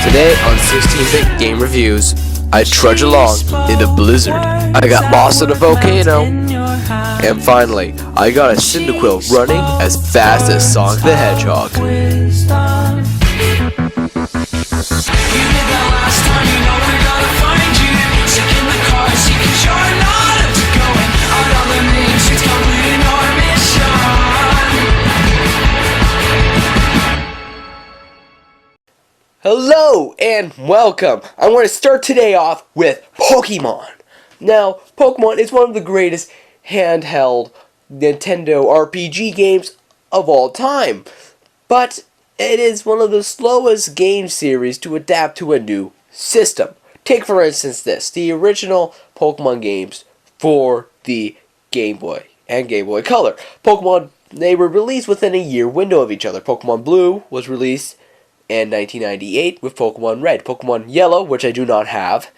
Today on 16-Bit Game Reviews, I trudge along in a blizzard. I got lost in a volcano. And finally, I got a Cyndaquil running as fast as Sonic the Hedgehog. Hello and welcome! I want to start today off with Pokemon. Now, Pokemon is one of the greatest handheld Nintendo RPG games of all time. But it is one of the slowest game series to adapt to a new system. Take for instance the original Pokemon games for the Game Boy and Game Boy Color. Pokemon, they were released within a year window of each other. Pokemon Blue was released in 1998 with Pokemon Red. Pokemon Yellow, which I do not have,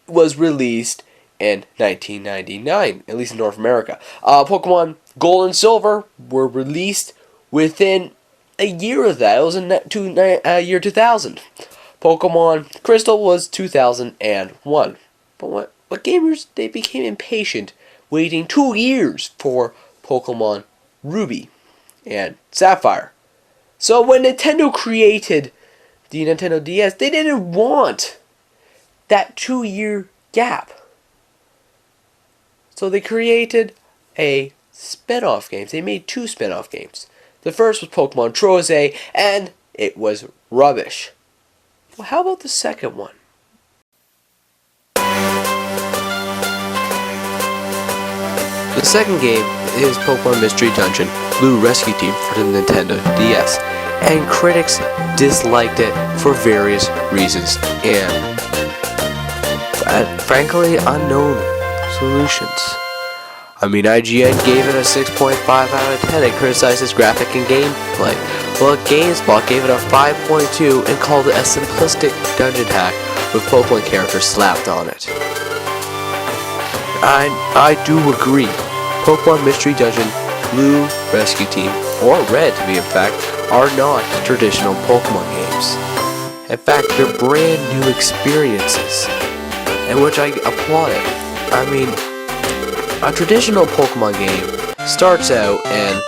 was released in 1999, at least in North America. Pokemon Gold and Silver were released within a year of that. It was in year 2000. Pokemon Crystal was 2001. But what gamers, they became impatient waiting 2 years for Pokemon Ruby and Sapphire. So when Nintendo created the Nintendo DS, they didn't want that 2-year gap. So they created a spin-off games. They made 2 spin-off games. The first was Pokemon Trozei, and it was rubbish. Well, how about the second one? The second game is Pokemon Mystery Dungeon Blue Rescue Team for the Nintendo DS, and critics disliked it for various reasons and frankly unknown solutions. I mean, IGN gave it a 6.5 out of 10 and criticized its graphic and gameplay, while GameSpot gave it a 5.2 and called it a simplistic dungeon hack with Pokemon characters slapped on it. I do agree. Pokemon Mystery Dungeon Blue Rescue Team, or Red to be in fact, are not traditional Pokemon games. In fact, they're brand new experiences, and which I applaud it. I mean, a traditional Pokemon game starts out and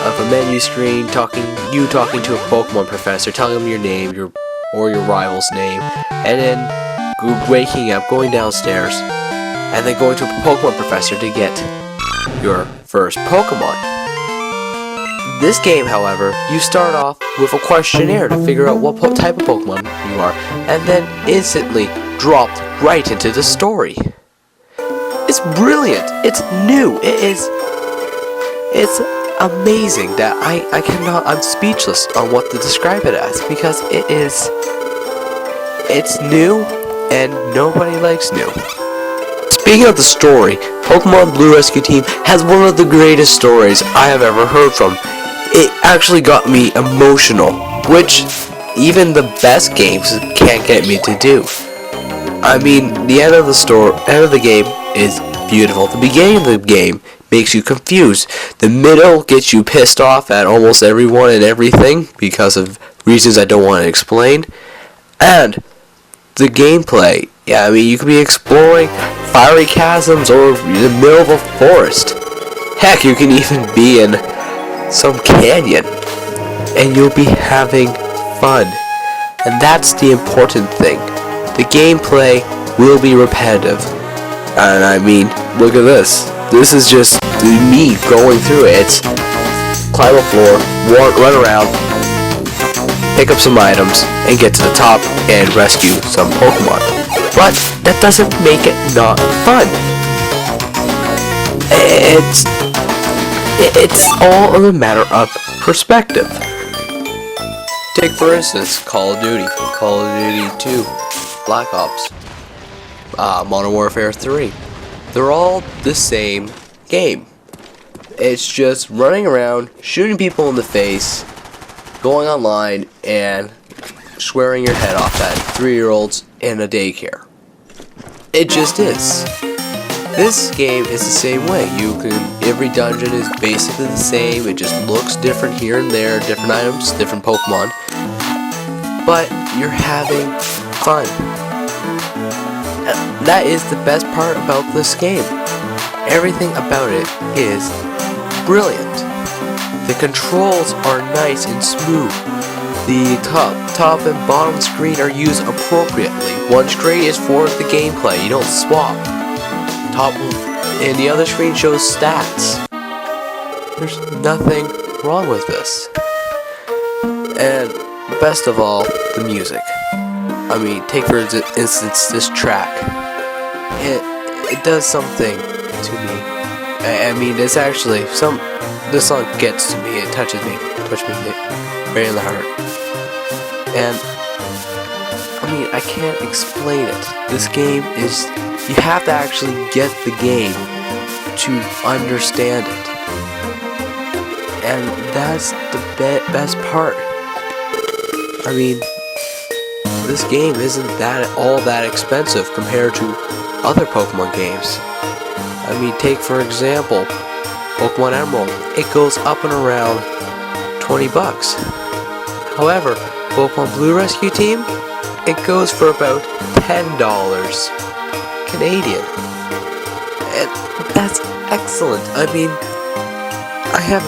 of a menu screen talking to a Pokemon professor, telling him your name, your rival's name, and then waking up, going downstairs, and then going to a Pokemon professor to get your first Pokemon. This game, however, you start off with a questionnaire to figure out what type of Pokemon you are, and then instantly dropped right into the story. It's brilliant. It's new. It's amazing that I'm speechless on what to describe it as, because it's new and nobody likes new. Speaking of the story, Pokemon Blue Rescue Team has one of the greatest stories I have ever heard from. It actually got me emotional, which even the best games can't get me to do. I mean, the end of the game is beautiful. The beginning of the game makes you confused. The middle gets you pissed off at almost everyone and everything because of reasons I don't want to explain. And the gameplay, yeah, I mean, you could be exploring fiery chasms or in the middle of a forest. Heck, you can even be in some canyon, and you'll be having fun. And that's the important thing. The gameplay will be repetitive. And I mean, look at this. This is just me going through it. It's climb a floor, run around, pick up some items, and get to the top and rescue some Pokemon. But that doesn't make it not fun. It's all a matter of perspective. Take for instance Call of Duty, Call of Duty 2, Black Ops, Modern Warfare 3. They're all the same game. It's just running around, shooting people in the face, going online, and swearing your head off at 3-year-olds in a daycare. It just is. This game is the same way. Every dungeon is basically the same. It just looks different here and there, different items, different Pokemon. but you're having fun. That is the best part about this game. Everything about it is brilliant. The controls are nice and smooth. The top and bottom screen are used appropriately. One screen is for the gameplay, you don't swap. And the other screen shows stats. There's nothing wrong with this. And best of all, the music. I mean, take for instance this track. It does something to me. I mean, it's actually this song gets to me. It touches me right in the heart. And I mean, I can't explain it. This game is, you have to actually get the game to understand it. And that's the best part. I mean, this game isn't all that expensive compared to other Pokemon games. I mean, take for example, Pokemon Emerald. It goes up and around $20. However, Pokemon Blue Rescue Team, it goes for about $10 Canadian. And that's excellent. I mean, I have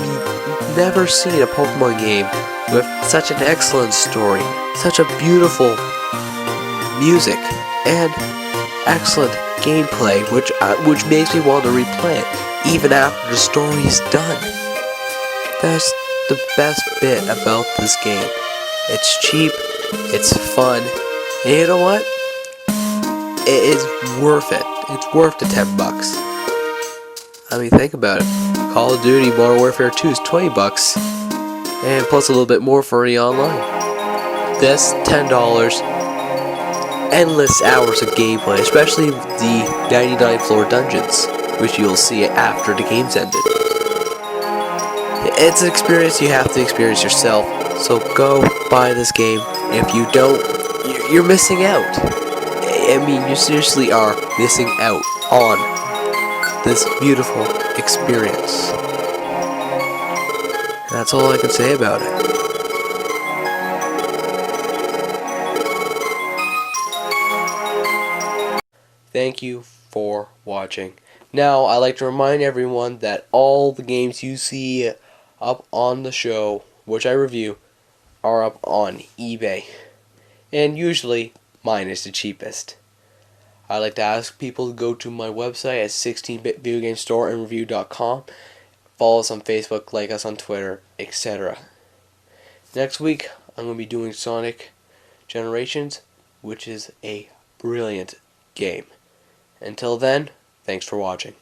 never seen a Pokemon game with such an excellent story, such a beautiful music, and excellent gameplay, which makes me want to replay it even after the story is done. That's the best bit about this game. It's cheap, it's fun, and you know what? It is worth it. It's worth the $10. I mean, think about it. Call of Duty Modern Warfare 2 is $20, and plus a little bit more for the online. This $10, endless hours of gameplay, especially the 99 floor dungeons, which you'll see after the game's ended. It's an experience you have to experience yourself, so go buy this game. If you don't, you're missing out. I mean, you seriously are missing out on this beautiful experience. That's all I can say about it. Thank you for watching. Now, I'd like to remind everyone that all the games you see up on the show, which I review, are up on eBay. And usually, mine is the cheapest. I like to ask people to go to my website at 16bitvideogamestore.com, follow us on Facebook, like us on Twitter, etc. Next week, I'm going to be doing Sonic Generations, which is a brilliant game. Until then, thanks for watching.